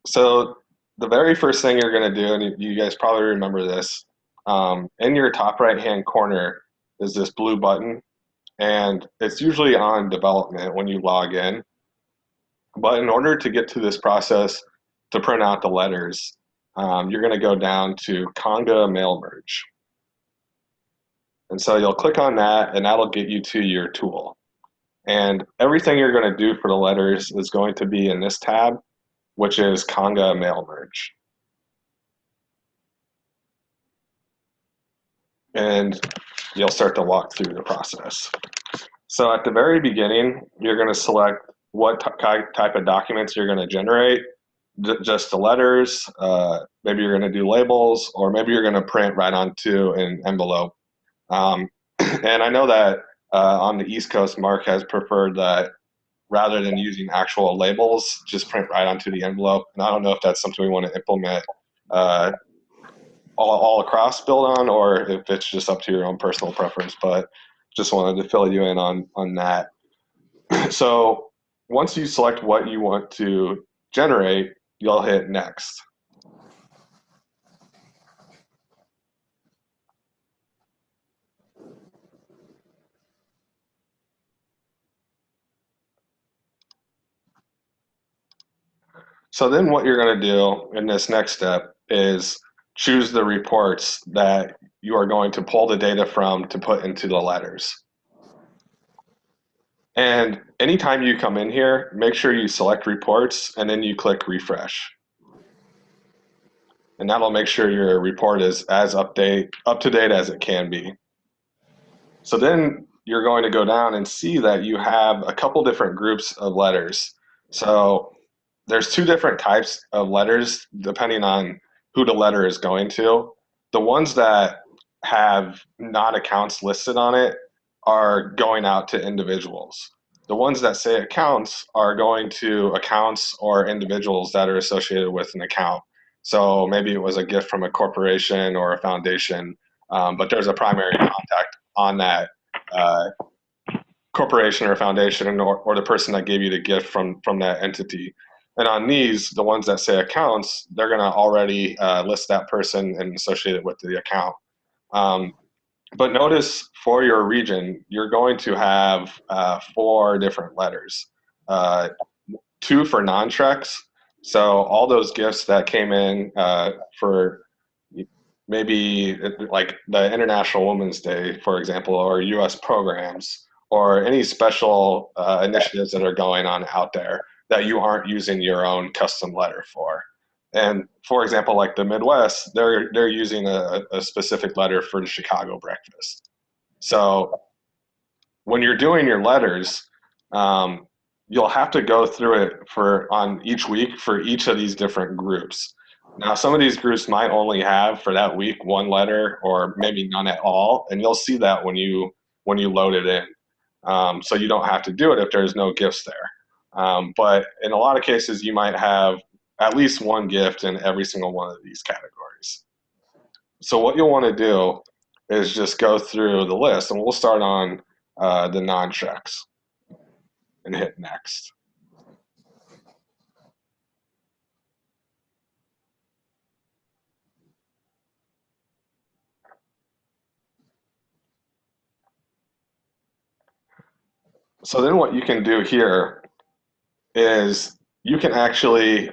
So the very first thing you're going to do, and you guys probably remember this, in your top right hand corner is this blue button, and it's usually on development when you log in. But in order to get to this process to print out the letters, you're going to go down to Conga Mail Merge. And so you'll click on that, and that'll get you to your tool. And everything you're going to do for the letters is going to be in this tab, which is Conga Mail Merge. And you'll start to walk through the process. So at the very beginning, you're going to select what type of documents you're going to generate, just the letters, maybe you're going to do labels, or maybe you're going to print right onto an envelope. And I know that on the East Coast, Mark has preferred that rather than using actual labels, just print right onto the envelope. And I don't know if that's something we want to implement all across build on, or if it's just up to your own personal preference, but just wanted to fill you in on that. So once you select what you want to generate, you'll hit next. So then what you're going to do in this next step is choose the reports that you are going to pull the data from to put into the letters. And anytime you come in here, make sure you select reports and then you click refresh. And that'll make sure your report is as up to date as it can be. So then you're going to go down and see that you have a couple different groups of letters. So there's two different types of letters depending on who the letter is going to. The ones that have not accounts listed on it are going out to individuals. The ones that say accounts are going to accounts or individuals that are associated with an account. So maybe it was a gift from a corporation or a foundation, but there's a primary contact on that corporation or foundation, or the person that gave you the gift from that entity. And on these, the ones that say accounts, they're going to already list that person and associate it with the account. But notice for your region, you're going to have 4 different letters. 2 for non-Trex. So all those gifts that came in for maybe like the International Women's Day, for example, or US programs, or any special initiatives that are going on out there that you aren't using your own custom letter for. And for example, like the Midwest, they're using a specific letter for the Chicago breakfast. So when you're doing your letters, you'll have to go through it on each week for each of these different groups. Now, some of these groups might only have for that week 1 letter, or maybe none at all, and you'll see that when you load it in. So you don't have to do it if there's no gifts there. But in a lot of cases, you might have at least 1 gift in every single one of these categories. So what you'll want to do is just go through the list, and we'll start on the non-checks and hit next. So then what you can do here is you can actually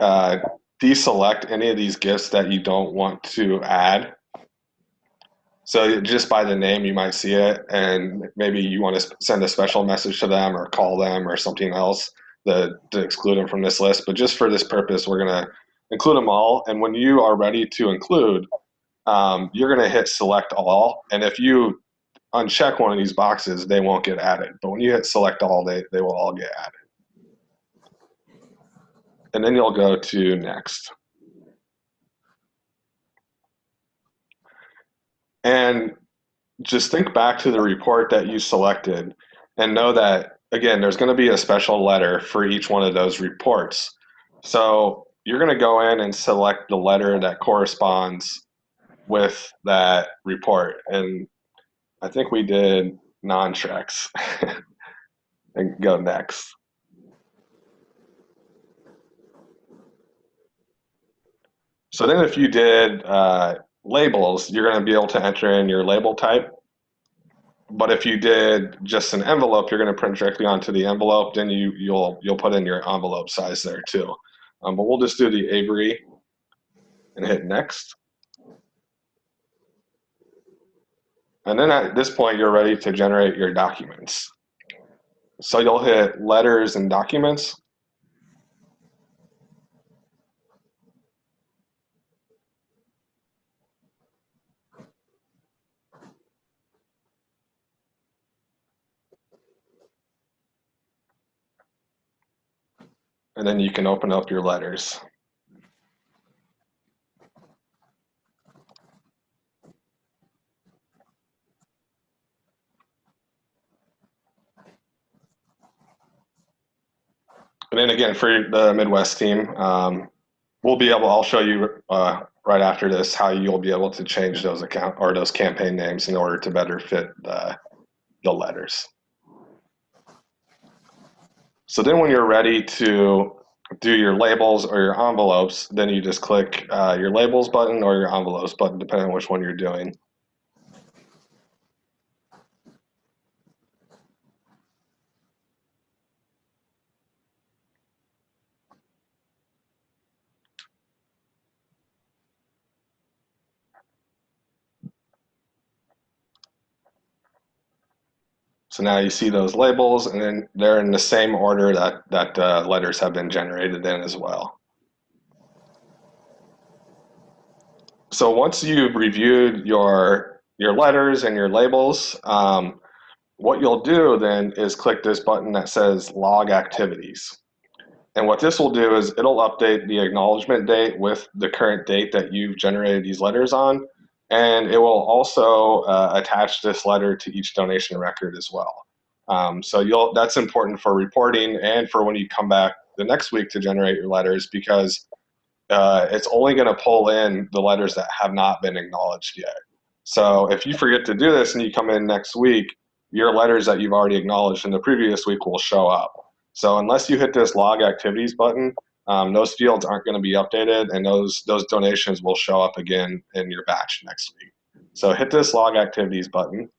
deselect any of these gifts that you don't want to add. So just by the name, you might see it, and maybe you want to send a special message to them or call them or something else to exclude them from this list. But just for this purpose, we're going to include them all. And when you are ready to include, you're going to hit select all. And if you uncheck one of these boxes, they won't get added. But when you hit select all, they will all get added. And then you'll go to next. And just think back to the report that you selected and know that, again, there's going to be a special letter for each one of those reports. So you're going to go in and select the letter that corresponds with that report. And I think we did non-Trex and go next. So then if you did labels, you're going to be able to enter in your label type. But if you did just an envelope, you're going to print directly onto the envelope. Then you'll put in your envelope size there too. But we'll just do the Avery and hit next. And then at this point, you're ready to generate your documents. So you'll hit letters and documents. And then you can open up your letters. And then again, for the Midwest team, I'll show you right after this how you'll be able to change those account or those campaign names in order to better fit the letters. So then when you're ready to do your labels or your envelopes, then you just click your labels button or your envelopes button, depending on which one you're doing. So now you see those labels, and then they're in the same order that letters have been generated in as well. So once you've reviewed your letters and your labels, what you'll do then is click this button that says Log Activities. And what this will do is it'll update the acknowledgement date with the current date that you've generated these letters on, and it will also attach this letter to each donation record as well. So that's important for reporting and for when you come back the next week to generate your letters, because it's only going to pull in the letters that have not been acknowledged yet. So if you forget to do this and you come in next week, your letters that you've already acknowledged in the previous week will show up. So unless you hit this Log Activities button, those fields aren't going to be updated, and those donations will show up again in your batch next week. So hit this Log Activities button,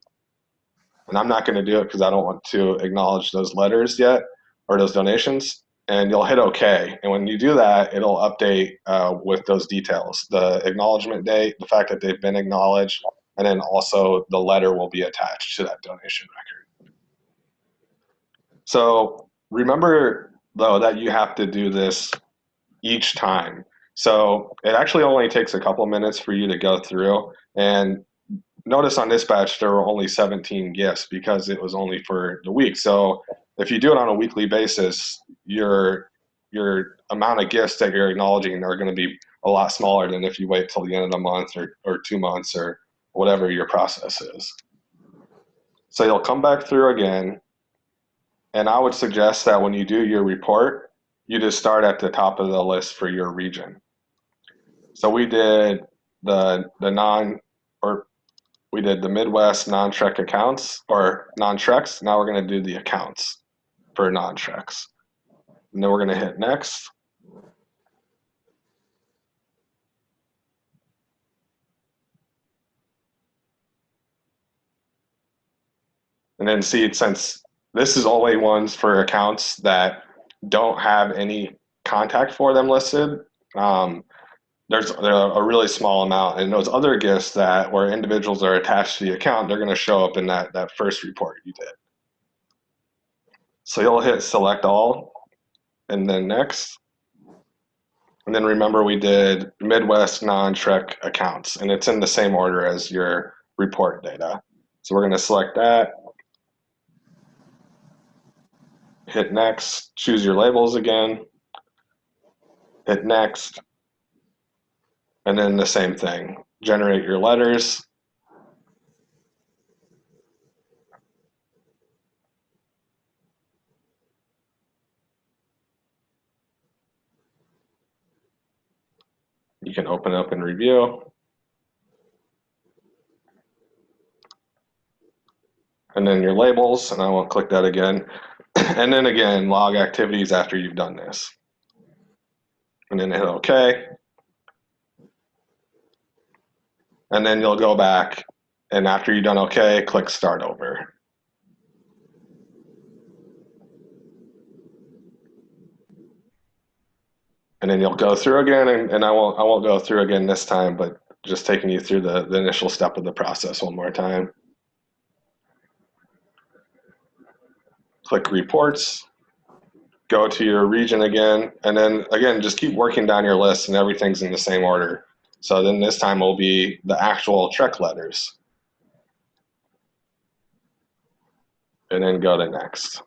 and I'm not going to do it because I don't want to acknowledge those letters yet or those donations. And you'll hit OK. And when you do that, it'll update with those details, the acknowledgement date, the fact that they've been acknowledged, and then also the letter will be attached to that donation record. So remember, though, that you have to do this each time. So it actually only takes a couple minutes for you to go through. And notice on this batch, there were only 17 gifts because it was only for the week. So if you do it on a weekly basis, your amount of gifts that you're acknowledging are going to be a lot smaller than if you wait till the end of the month or 2 months or whatever your process is. So you'll come back through again, and I would suggest that when you do your report, you just start at the top of the list for your region. So we did the Midwest non-Trek accounts or non-Treks. Now we're going to do the accounts for non-Treks. And then we're going to hit next. And then see, since this is only ones for accounts that don't have any contact for them listed, there's a really small amount. And those other gifts where individuals are attached to the account, they're going to show up in that first report you did. So you'll hit Select All, and then Next. And then remember, we did Midwest non-Trek accounts, and it's in the same order as your report data. So we're going to select that, hit Next, choose your labels again, hit Next, and then the same thing. Generate your letters. You can open up and review. And then your labels, and I won't click that again. And then again, log activities after you've done this. And then hit OK. and then you'll go back, and after you've done okay, click start over. And then you'll go through again, and I won't go through again this time, but just taking you through the initial step of the process one more time. Click reports, go to your region again, and then again, just keep working down your list and everything's in the same order. So then this time will be the actual trick letters. And then go to next.